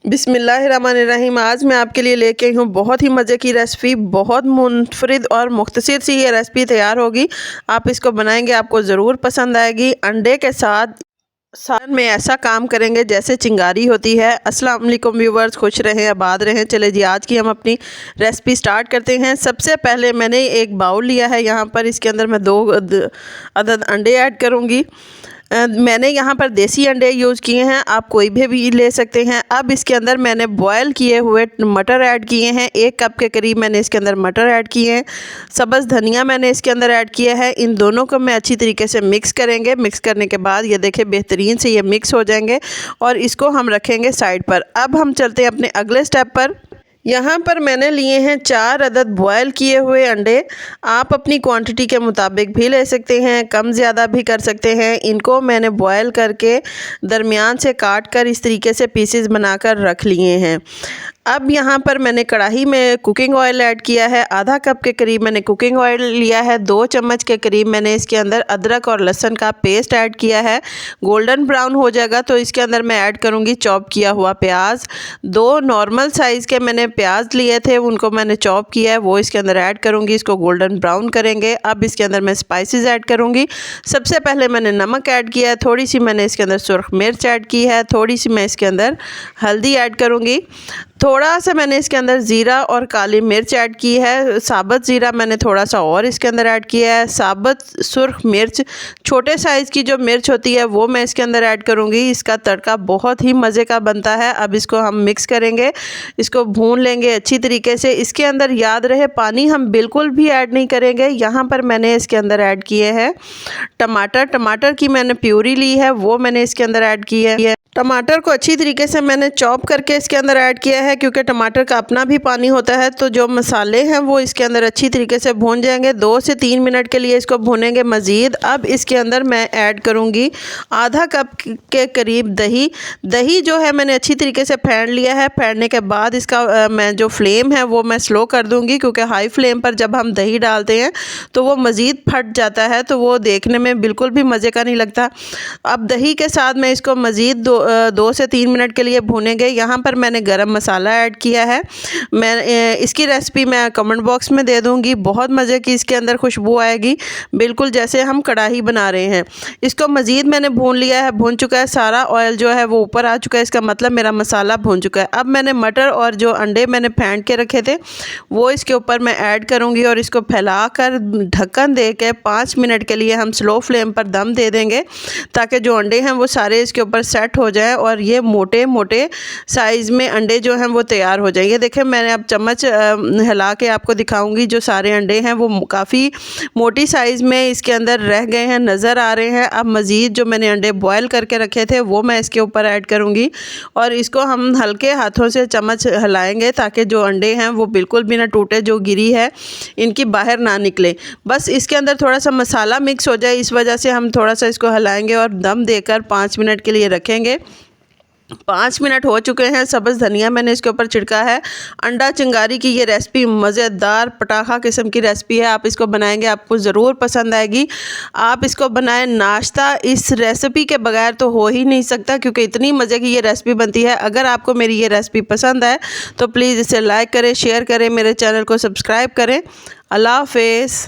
बिस्मिल्लाहिर्रहमानिर्रहीम। आज मैं आपके लिए लेके आई हूँ बहुत ही मज़े की रेसिपी। बहुत मुनफरिद और मुख्तसर सी ये रेसिपी तैयार होगी। आप इसको बनाएंगे, आपको ज़रूर पसंद आएगी। अंडे के साथ सालन में ऐसा काम करेंगे जैसे चिंगारी होती है। अस्सलाम वालेकुम व्यूवर्स, खुश रहें, आबाद रहें। चले जी, आज की हम अपनी रेसिपी स्टार्ट करते हैं। सबसे पहले मैंने एक बाउल लिया है, यहाँ पर इसके अंदर मैं 2 अदद अंडे ऐड करूँगी। मैंने यहाँ पर देसी अंडे यूज़ किए हैं, आप कोई भी ले सकते हैं। अब इसके अंदर मैंने बॉयल किए हुए मटर ऐड किए हैं, 1 कप के करीब मैंने इसके अंदर मटर ऐड किए हैं। सब्ज़ धनिया मैंने इसके अंदर ऐड किया है। इन दोनों को मैं अच्छी तरीके से मिक्स करेंगे। मिक्स करने के बाद ये देखें बेहतरीन से ये मिक्स हो जाएंगे और इसको हम रखेंगे साइड पर। अब हम चलते हैं अपने अगले स्टेप पर। यहाँ पर मैंने लिए हैं 4 अदद बॉयल किए हुए अंडे। आप अपनी क्वांटिटी के मुताबिक भी ले सकते हैं, कम ज़्यादा भी कर सकते हैं। इनको मैंने बॉयल करके दरमियान से काट कर इस तरीके से पीसेस बनाकर रख लिए हैं। अब यहाँ पर मैंने कढ़ाई में कुकिंग ऑयल ऐड किया है, आधा कप के करीब मैंने कुकिंग ऑयल लिया है। 2 चम्मच के करीब मैंने इसके अंदर अदरक और लहसुन का पेस्ट ऐड किया है। गोल्डन ब्राउन हो जाएगा तो इसके अंदर मैं ऐड करूँगी चॉप किया हुआ प्याज। 2 नॉर्मल साइज़ के मैंने प्याज लिए थे, उनको मैंने चॉप किया है, वो इसके अंदर ऐड करूँगी। इसको गोल्डन ब्राउन करेंगे। अब इसके अंदर मैं स्पाइसेस ऐड करूँगी। सबसे पहले मैंने नमक ऐड किया है, थोड़ी सी मैंने इसके अंदर सुर्ख मिर्च ऐड की है, थोड़ी सी मैं इसके अंदर हल्दी ऐड करूँगी। थोड़ा सा मैंने इसके अंदर ज़ीरा और काली मिर्च ऐड की है। साबुत ज़ीरा मैंने थोड़ा सा और इसके अंदर ऐड किया है। साबुत सुर्ख मिर्च, छोटे साइज़ की जो मिर्च होती है वो मैं इसके अंदर ऐड करूँगी। इसका तड़का बहुत ही मज़े का बनता है। अब इसको हम मिक्स करेंगे, इसको भून लेंगे अच्छी तरीके से। इसके अंदर याद रहे पानी हम बिल्कुल भी ऐड नहीं करेंगे। यहाँ पर मैंने इसके अंदर ऐड किए हैं टमाटर की मैंने प्यूरी ली है, वो मैंने इसके अंदर ऐड की है। टमाटर को अच्छी तरीके से मैंने चॉप करके इसके अंदर ऐड किया है, क्योंकि टमाटर का अपना भी पानी होता है। तो जो मसाले हैं वो इसके अंदर अच्छी तरीके से भून जाएंगे। 2 से 3 मिनट के लिए इसको भूनेंगे मज़ीद। अब इसके अंदर मैं ऐड करूँगी आधा कप के करीब दही जो है मैंने अच्छी तरीके से फेंट लिया है। फेंटने के बाद इसका मैं जो फ्लेम है वो मैं स्लो कर दूँगी, क्योंकि हाई फ्लेम पर जब हम दही डालते हैं तो वो मज़ीद फट जाता है, तो वो देखने में बिल्कुल भी मज़े का नहीं लगता। अब दही के साथ मैं इसको मज़ीद 2 से 3 मिनट के लिए भूनेंगे। यहाँ पर मैंने गरम मसाला ऐड किया है। मैं इसकी रेसिपी मैं कमेंट बॉक्स में दे दूँगी। बहुत मज़े की इसके अंदर खुशबू आएगी, बिल्कुल जैसे हम कढ़ाई बना रहे हैं। इसको मज़ीद मैंने भून लिया है, भून चुका है। सारा ऑयल जो है वो ऊपर आ चुका है, इसका मतलब मेरा मसाला भून चुका है। अब मैंने मटर और जो अंडे मैंने फेंट के रखे थे वो इसके ऊपर मैं ऐड करूँगी और इसको फैला कर ढक्कन दे के 5 मिनट के लिए हम स्लो फ्लेम पर दम दे देंगे, ताकि जो अंडे हैं वो सारे इसके ऊपर सेट हो जाए और ये मोटे मोटे साइज़ में अंडे जो हैं वो तैयार हो जाएंगे। देखें, मैंने अब चम्मच हिला के आपको दिखाऊंगी। जो सारे अंडे हैं वो काफ़ी मोटी साइज़ में इसके अंदर रह गए हैं, नज़र आ रहे हैं। अब मज़ीद जो मैंने अंडे बॉयल करके रखे थे वो मैं इसके ऊपर ऐड करूँगी और इसको हम हल्के हाथों से चम्मच हिलाएंगे, ताकि जो अंडे हैं वो बिल्कुल भी ना टूटे, जो गिरी है इनकी बाहर ना निकले। बस इसके अंदर थोड़ा सा मसाला मिक्स हो जाए, इस वजह से हम थोड़ा सा इसको हिलाएंगे और दम देकर 5 मिनट के लिए रखेंगे। 5 मिनट हो चुके हैं। सब्ज़ धनिया मैंने इसके ऊपर छिड़का है। अंडा चिंगारी की ये रेसिपी मज़ेदार पटाखा किस्म की रेसिपी है। आप इसको बनाएंगे, आपको ज़रूर पसंद आएगी। आप इसको बनाएं, नाश्ता इस रेसिपी के बगैर तो हो ही नहीं सकता, क्योंकि इतनी मज़े की ये रेसिपी बनती है। अगर आपको मेरी ये रेसिपी पसंद आए तो प्लीज़ इसे लाइक करें, शेयर करें, मेरे चैनल को सब्सक्राइब करें। अल्लाह हाफ़िज़।